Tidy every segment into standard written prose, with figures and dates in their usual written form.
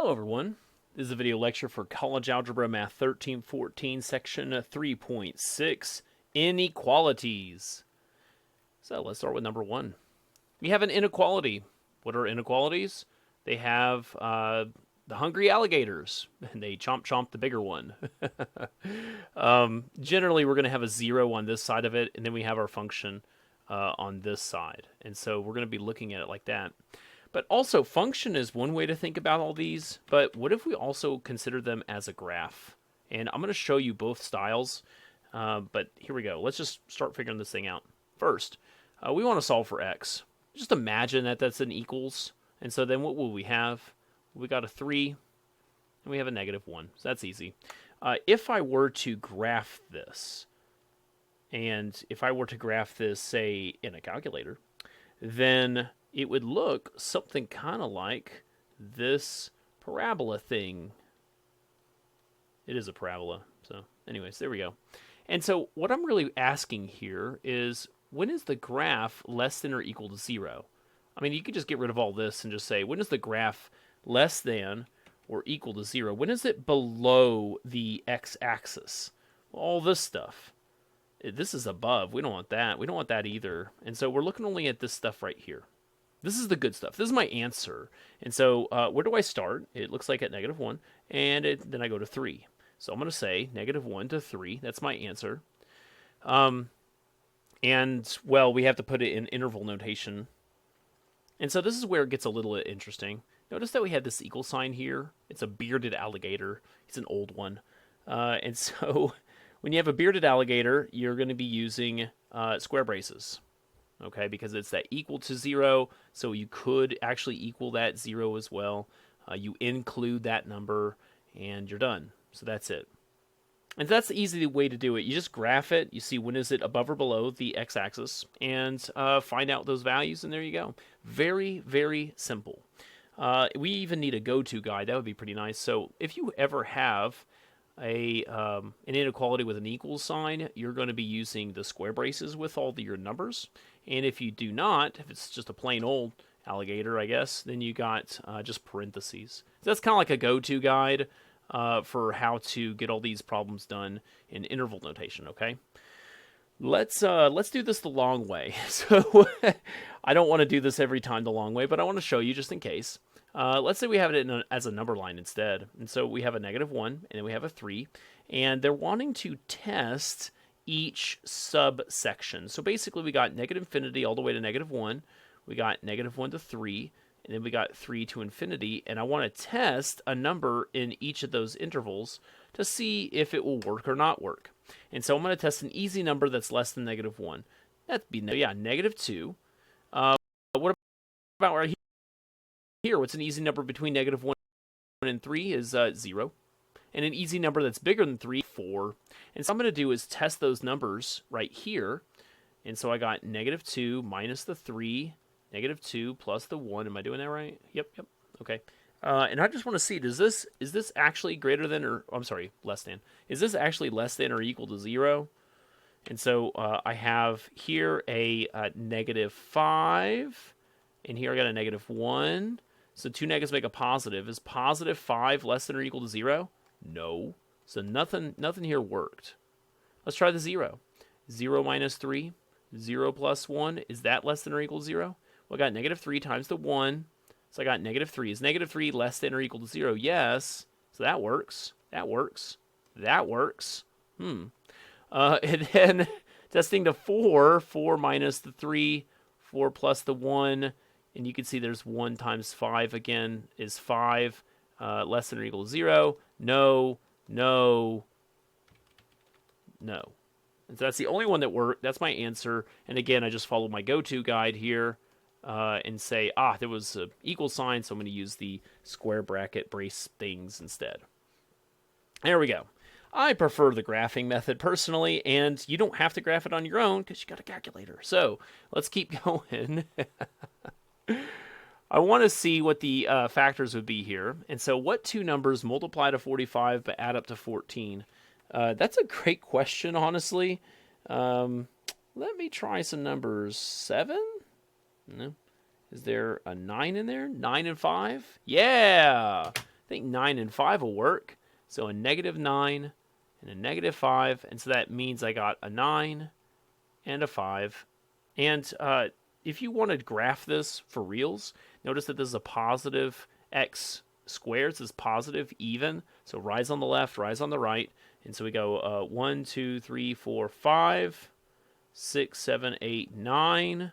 Hello everyone, this is a video lecture for College Algebra Math 1314 section 3.6, Inequalities. So let's start with number 1. We have an inequality. What are inequalities? They have the hungry alligators, and they chomp the bigger one. Generally, we're going to have a 0 on this side of it, and then we have our function on this side. And so we're going to be looking at it like that. But also, function is one way to think about all these, but what if we also consider them as a graph? And I'm going to show you both styles, but here we go. Let's just start figuring this thing out. First, we want to solve for x. Just imagine that that's an equals, and so then what will we have? We got a 3, and we have a -1, so that's easy. If I were to graph this, and if I were to graph this, say, in a calculator, then it would look something kind of like this parabola thing. It is a parabola. So anyways, there we go. And so what I'm really asking here is, when is the graph less than or equal to 0? I mean, you could just get rid of all this and just say, when is the graph less than or equal to 0? When is it below the x-axis? All this stuff. This is above. We don't want that. We don't want that either. And so we're looking only at this stuff right here. This is the good stuff. This is my answer. And so where do I start? It looks like at -1, and then I go to 3. So I'm going to say -1 to 3. That's my answer. And, well, we have to put it in interval notation. And so this is where it gets a little bit interesting. Notice that we have this equal sign here. It's a bearded alligator. It's an old one. And so when you have a bearded alligator, you're going to be using square braces. Okay, because it's that equal to 0, so you could actually equal that 0 as well. You include that number, and you're done. So that's it. And that's the easy way to do it. You just graph it. You see when is it above or below the x-axis, and find out those values, and there you go. Very, very simple. We even need a go-to guide. That would be pretty nice. So if you ever have an inequality with an equal sign, you're going to be using the square braces with all your numbers. And if you do not, if it's just a plain old alligator, I guess, then you got just parentheses. So that's kind of like a go-to guide for how to get all these problems done in interval notation, okay? Let's do this the long way. So I don't want to do this every time the long way, but I want to show you just in case. Let's say we have it as a number line instead. And so we have a -1, and then we have a 3. And they're wanting to test each subsection. So basically we got -infinity all the way to -1. We got -1 to 3. And then we got 3 to infinity. And I want to test a number in each of those intervals to see if it will work or not work. And so I'm going to test an easy number that's less than -1. That'd be, yeah, -2. What about right here? What's an easy number between -1 and 3 is 0. And an easy number that's bigger than 3, 4. And so I'm going to do is test those numbers right here. And so I got -2 minus the 3, -2 plus the 1. Am I doing that right? Yep. Okay. And I just want to see, is this actually greater than, or I'm sorry, less than? Is this actually less than or equal to 0? And so I have here a -5, and here I got a -1. So two negatives make a positive. Is +5 less than or equal to 0? No. So nothing here worked. Let's try the 0. 0 minus 3, 0 plus 1. Is that less than or equal to 0? Well, I got -3 times the 1. So I got -3. Is -3 less than or equal to 0? Yes. So that works. That works. That works. And then testing the 4. 4 minus the 3. 4 plus the 1. And you can see there's 1 times 5 again is 5. Less than or equal to 0. No. No. No. And so that's the only one that worked. That's my answer. And again, I just followed my go-to guide here and say, there was an equal sign, so I'm going to use the square bracket brace things instead. There we go. I prefer the graphing method personally, and you don't have to graph it on your own because you got a calculator. So let's keep going. I want to see what the factors would be here. And so what two numbers multiply to 45 but add up to 14? That's a great question, honestly. Let me try some numbers. 7? No. Is there a 9 in there? 9 and 5? Yeah! think 9 and 5 will work. So a -9 and a -5, and so that means I got a 9 and a 5. And if you want to graph this for reals, notice that this is a positive x squared. This is positive even. So rise on the left, rise on the right. And so we go 1, 2, 3, 4, 5, 6, 7, 8, 9. And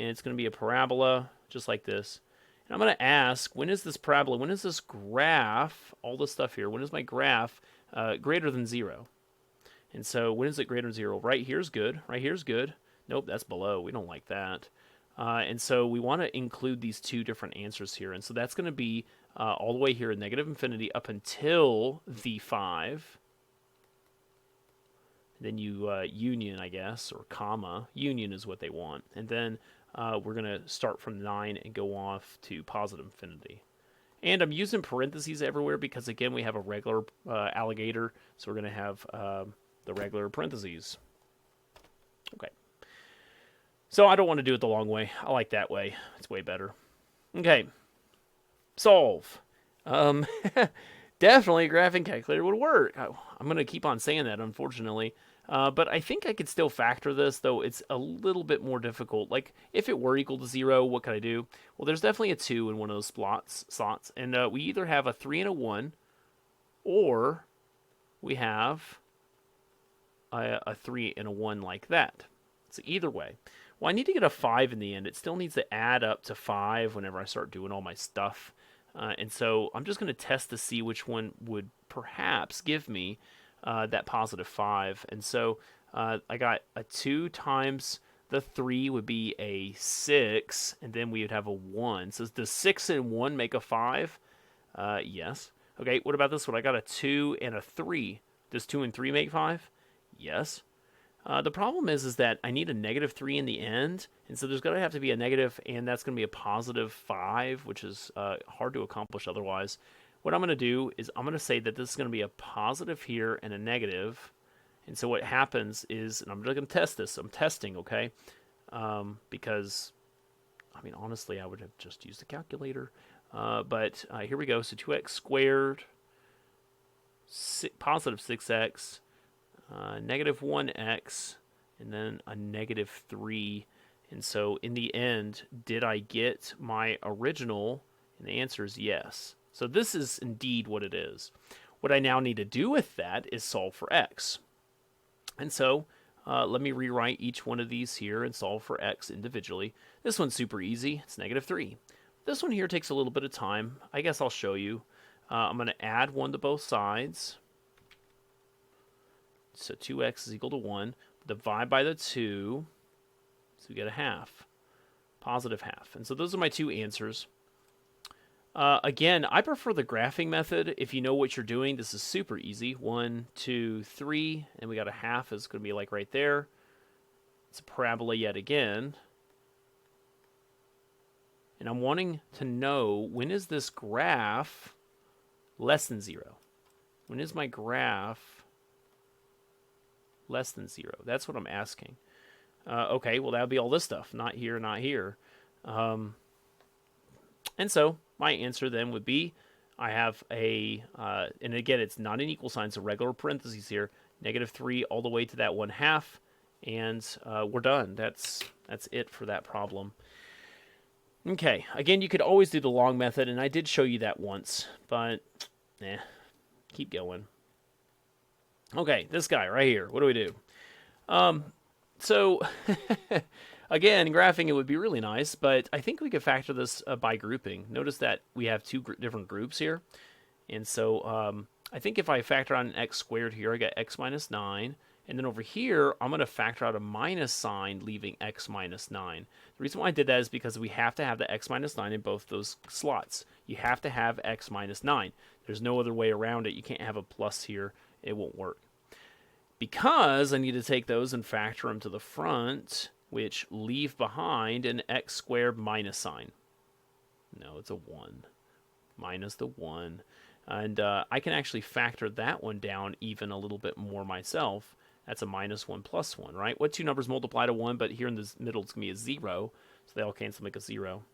it's going to be a parabola just like this. And I'm going to ask, when is this parabola, when is this graph, all this stuff here, when is my graph greater than 0? And so when is it greater than 0? Right here's good. Right here's good. Nope, that's below. We don't like that. And so we want to include these two different answers here. And so that's going to be all the way here at negative infinity up until v5. Then you union, I guess, or comma. Union is what they want. And then we're going to start from 9 and go off to positive infinity. And I'm using parentheses everywhere because, again, we have a regular alligator. So we're going to have the regular parentheses. Okay. So I don't want to do it the long way. I like that way. It's way better. Okay. Solve. Definitely a graphing calculator would work. I'm going to keep on saying that, unfortunately. But I think I could still factor this, though it's a little bit more difficult. Like, if it were equal to 0, what could I do? Well, there's definitely a 2 in one of those slots. And we either have a 3 and a 1, or we have a 3 and a 1 like that. So either way. Well, I need to get a 5 in the end. It still needs to add up to 5 whenever I start doing all my stuff. And so I'm just going to test to see which one would perhaps give me that positive 5. And so I got a 2 times the 3 would be a 6, and then we would have a 1. So does 6 and 1 make a 5? Yes. Okay, what about this one? I got a 2 and a 3. Does 2 and 3 make 5? Yes. The problem is that I need a -3 in the end, and so there's going to have to be a negative, and that's going to be a positive 5, which is hard to accomplish otherwise. What I'm going to do is I'm going to say that this is going to be a positive here and a negative, and so what happens is, and I'm just going to test this. I'm testing, okay? Because, I mean, honestly, I would have just used a calculator. But here we go. So 2x squared, positive 6x, negative 1x, and then a -3. And so in the end, did I get my original? And the answer is yes. So this is indeed what it is. What I now need to do with that is solve for x. And so let me rewrite each one of these here and solve for x individually. This one's super easy. It's -3. This one here takes a little bit of time. I guess I'll show you. I'm going to add 1 to both sides. So 2x is equal to 1. Divide by the 2. So we get a half. Positive half. And so those are my two answers. Again, I prefer the graphing method. If you know what you're doing, this is super easy. 1, 2, 3. And we got a half. It's going to be like right there. It's a parabola yet again. And I'm wanting to know, when is this graph less than 0? When is my graph less than 0? That's what I'm asking. Okay, well, that would be all this stuff. Not here, not here. And so my answer then would be, I have a, and again, it's not an equal sign, so regular parentheses here, -3 all the way to that 1/2, and we're done. That's it for that problem. Okay, again, you could always do the long method, and I did show you that once, but keep going. Okay, this guy right here. What do we do? So, again, graphing it would be really nice, but I think we could factor this by grouping. Notice that we have two different groups here. And so I think if I factor out an x squared here, I get x minus 9. And then over here, I'm going to factor out a minus sign, leaving x minus 9. The reason why I did that is because we have to have the x minus 9 in both those slots. You have to have x minus 9. There's no other way around it. You can't have a plus here. It won't work. Because I need to take those and factor them to the front, which leave behind an x squared minus sign. No, it's a 1. Minus the 1. And I can actually factor that one down even a little bit more myself. That's a -1 plus 1, right? What two numbers multiply to 1, but here in the middle it's going to be a 0. So they all cancel, make a 0.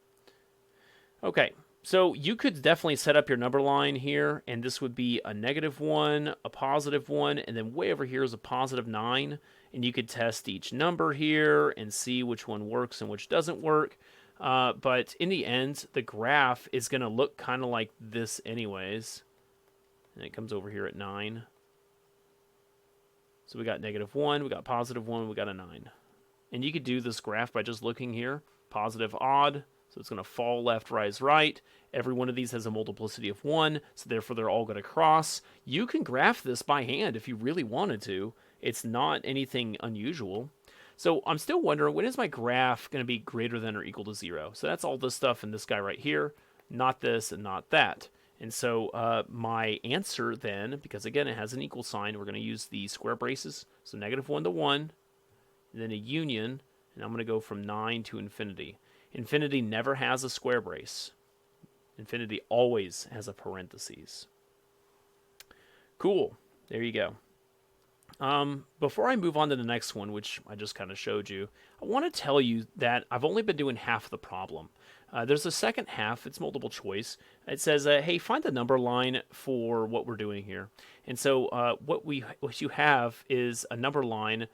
Okay, So you could definitely set up your number line here, and this would be a -1, a +1, and then way over here is a +9. And you could test each number here and see which one works and which doesn't work. But in the end, the graph is going to look kind of like this anyways. And it comes over here at 9. So we got -1, we got +1, we got a 9. And you could do this graph by just looking here. Positive, odd. So it's going to fall left, rise, right. Every one of these has a multiplicity of 1, so therefore they're all going to cross. You can graph this by hand if you really wanted to. It's not anything unusual. So I'm still wondering, when is my graph going to be greater than or equal to 0? So that's all this stuff and this guy right here, not this and not that. And so my answer then, because again it has an equal sign, we're going to use the square braces. So -1 to 1, and then a union, and I'm going to go from 9 to infinity. Infinity never has a square brace. Infinity always has a parentheses. Cool. There you go. Before I move on to the next one, which I just kind of showed you, I want to tell you that I've only been doing half the problem. There's a second half. It's multiple choice. It says, hey, find the number line for what we're doing here. And so what you have is a number line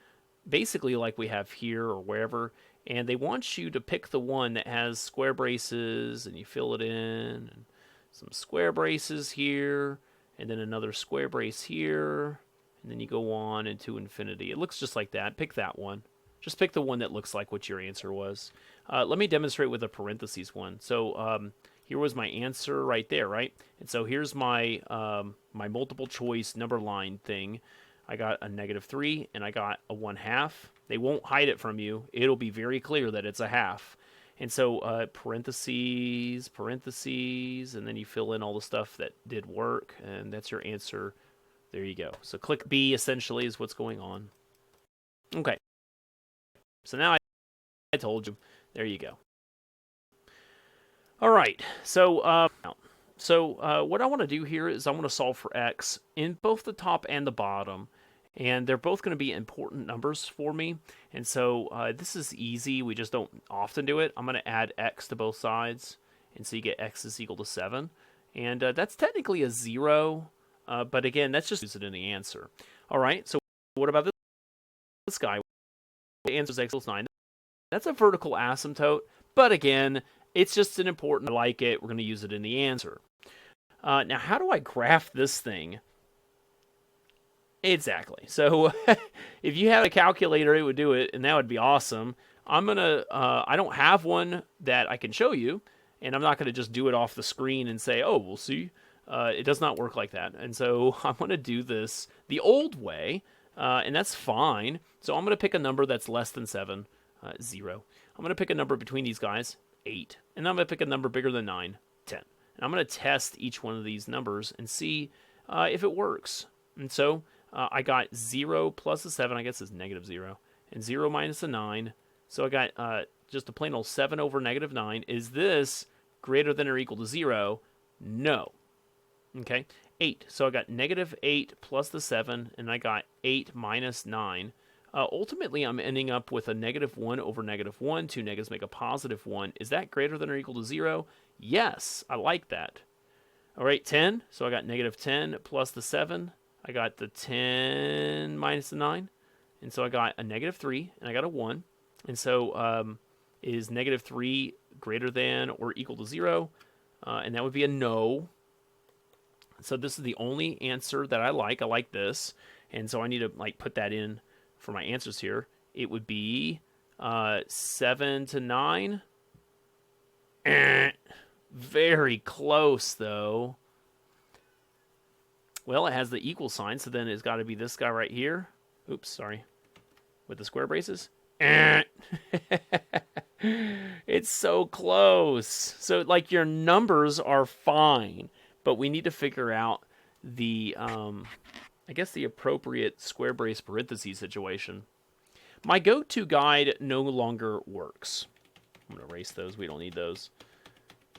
basically like we have here or wherever, and they want you to pick the one that has square braces, and you fill it in, and some square braces here, and then another square brace here, and then you go on into infinity. It looks just like that. Pick that one. Just pick the one that looks like what your answer was. Let me demonstrate with a parentheses one. So here was my answer right there, right? And so here's my my multiple choice number line thing. I got a -3 and I got a 1/2. They won't hide it from you. It'll be very clear that it's a half. And so parentheses, parentheses, and then you fill in all the stuff that did work, and that's your answer. There you go. So click B essentially is what's going on. Okay. So now I told you. There you go. All right. So what I want to do here is I want to solve for x in both the top and the bottom. And they're both going to be important numbers for me. And so this is easy. We just don't often do it. I'm going to add x to both sides. And so you get x is equal to 7. And that's technically a 0. But again, that's just use it in the answer. All right. So what about this guy? The answer is x equals 9. That's a vertical asymptote. But again, it's just an important, I like it. We're going to use it in the answer. Now, how do I graph this thing? Exactly. So if you had a calculator, it would do it, and that would be awesome. I'm going to, I don't have one that I can show you, and I'm not going to just do it off the screen and say, oh, we'll see. It does not work like that. And so I'm going to do this the old way, and that's fine. So I'm going to pick a number that's less than 7, 0. I'm going to pick a number between these guys, 8. And I'm going to pick a number bigger than 9, 10. And I'm going to test each one of these numbers and see if it works. And so I got 0 plus a 7, I guess is -0, and 0 minus a 9. So I got just a plain old 7 over -9. Is this greater than or equal to 0? No. Okay, 8. So I got -8 plus the 7, and I got 8 minus 9. Ultimately, I'm ending up with a -1 over -1. Two negatives make a +1. Is that greater than or equal to 0? Yes, I like that. All right, 10. So I got -10 plus the 7. I got the 10 minus the 9. And so I got a -3, and I got a 1. And so is -3 greater than or equal to 0? And that would be a no. So this is the only answer that I like. I like this. And so I need to put that in for my answers here. It would be 7 to 9. Very close, though. Well, it has the equal sign, so then it's got to be this guy right here. Oops, sorry. With the square braces. It's so close. So, your numbers are fine, but we need to figure out the, I guess, the appropriate square brace parentheses situation. My go-to guide no longer works. I'm going to erase those. We don't need those.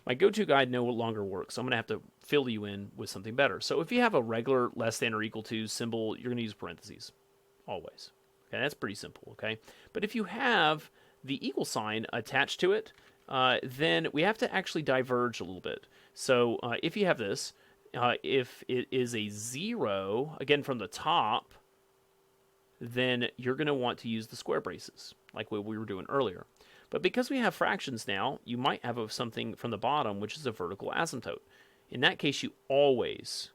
My go-to guide no longer works. I'm going to have to fill you in with something better. So if you have a regular less than or equal to symbol, you're going to use parentheses. Always. Okay, that's pretty simple, okay? But if you have the equal sign attached to it, then we have to actually diverge a little bit. So if you have this, if it is a 0, again from the top, then you're going to want to use the square braces, like what we were doing earlier. But because we have fractions now, you might have something from the bottom, which is a vertical asymptote. In that case, you always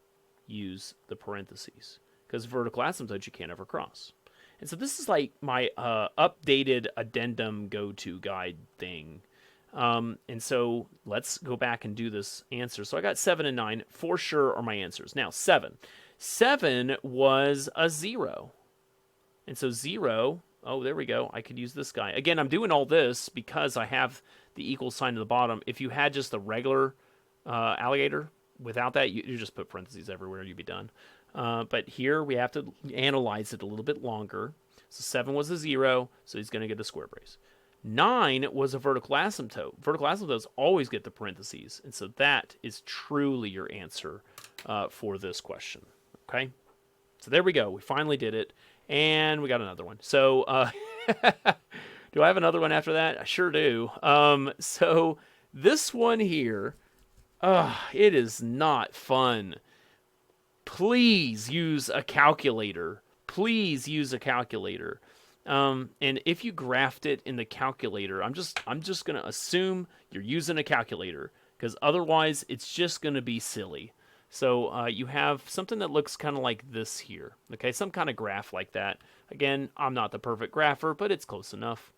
use the parentheses, because vertical asymptotes you can't ever cross. And so this is like my updated addendum go-to guide thing. And so let's go back and do this answer. So I got 7 and 9 for sure are my answers. Now 7. 7 was a 0. And so 0, oh, there we go. I could use this guy. Again, I'm doing all this because I have the equal sign at the bottom. If you had just the regular alligator, without that, you just put parentheses everywhere, you'd be done. But here we have to analyze it a little bit longer. So 7 was a 0, so he's going to get a square brace. 9 was a vertical asymptote. Vertical asymptotes always get the parentheses, and so that is truly your answer for this question. Okay? So there we go. We finally did it. And we got another one. So, do I have another one after that? I sure do. So this one here, it is not fun. Please use a calculator. Please use a calculator. And if you graphed it in the calculator, I'm just going to assume you're using a calculator, because otherwise it's just going to be silly. So you have something that looks kind of like this here. Okay, some kind of graph like that. Again, I'm not the perfect grapher, but it's close enough.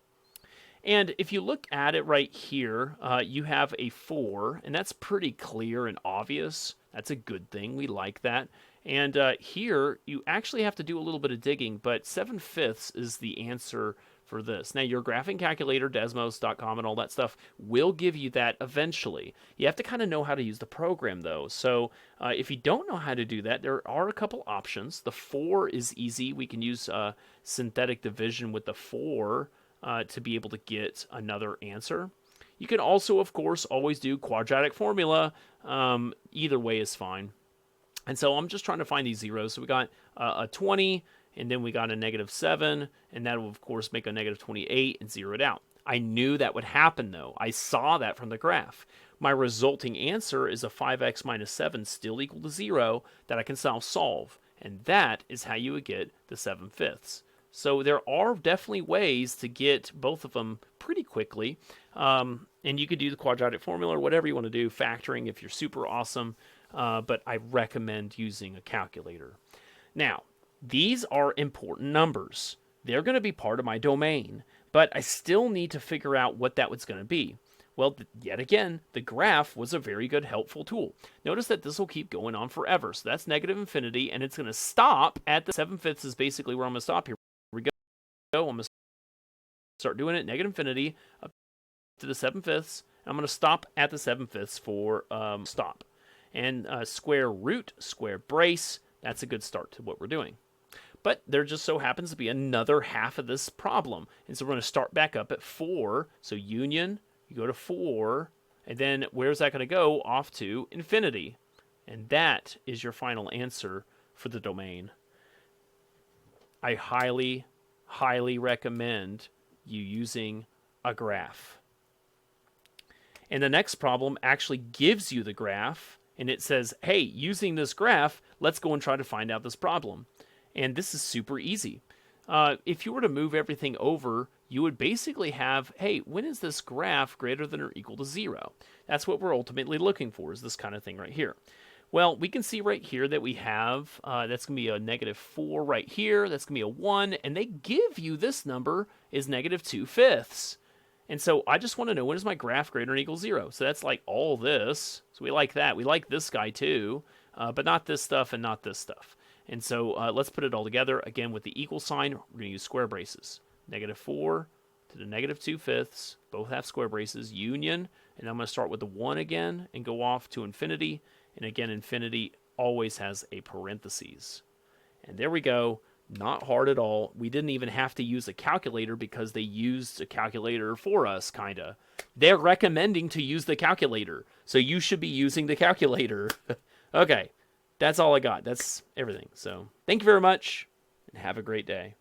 And if you look at it right here, you have a 4, and that's pretty clear and obvious. That's a good thing. We like that. And here, you actually have to do a little bit of digging, but 7/5 is the answer for this. Now, your graphing calculator, Desmos.com, and all that stuff will give you that eventually. You have to kind of know how to use the program, though. So if you don't know how to do that, there are a couple options. The 4 is easy. We can use synthetic division with the 4 to be able to get another answer. You can also, of course, always do quadratic formula. Either way is fine. And so I'm just trying to find these zeros. So we got a 20, and then we got a -7, and that will, of course, make a -28 and zero it out. I knew that would happen, though. I saw that from the graph. My resulting answer is a 5x minus 7 still equal to 0 that I can now solve. And that is how you would get the 7/5. So there are definitely ways to get both of them pretty quickly. And you could do the quadratic formula or whatever you want to do, factoring if you're super awesome. But I recommend using a calculator. Now, these are important numbers. They're going to be part of my domain, but I still need to figure out what that was going to be. Well, yet again, the graph was a very good, helpful tool. Notice that this will keep going on forever. So that's negative infinity, and it's going to stop at the 7/5 is basically where I'm going to stop here. Here we go. I'm going to start doing it, negative infinity, up to the 7/5. I'm going to stop at the 7/5 for stop. And square root, square brace, that's a good start to what we're doing. But there just so happens to be another half of this problem. And so we're going to start back up at 4. So union, you go to 4. And then where's that going to go? Off to infinity. And that is your final answer for the domain. I highly, highly recommend you using a graph. And the next problem actually gives you the graph. And it says, hey, using this graph, let's go and try to find out this problem. And this is super easy. If you were to move everything over, you would basically have, hey, when is this graph greater than or equal to 0? That's what we're ultimately looking for, is this kind of thing right here. Well, we can see right here that we have, that's going to be a -4 right here. That's going to be a 1. And they give you this number is -2/5. And so I just want to know, when is my graph greater than or equal to 0? So that's like all this. So we like that. We like this guy too, but not this stuff and not this stuff. And so let's put it all together. Again, with the equal sign, we're going to use square braces. -4 to the -2/5. Both have square braces. Union. And I'm going to start with the 1 again and go off to infinity. And again, infinity always has a parentheses. And there we go. Not hard at all. We didn't even have to use a calculator because they used a calculator for us, kind of. They're recommending to use the calculator. So you should be using the calculator. Okay. That's all I got. That's everything. So thank you very much and have a great day.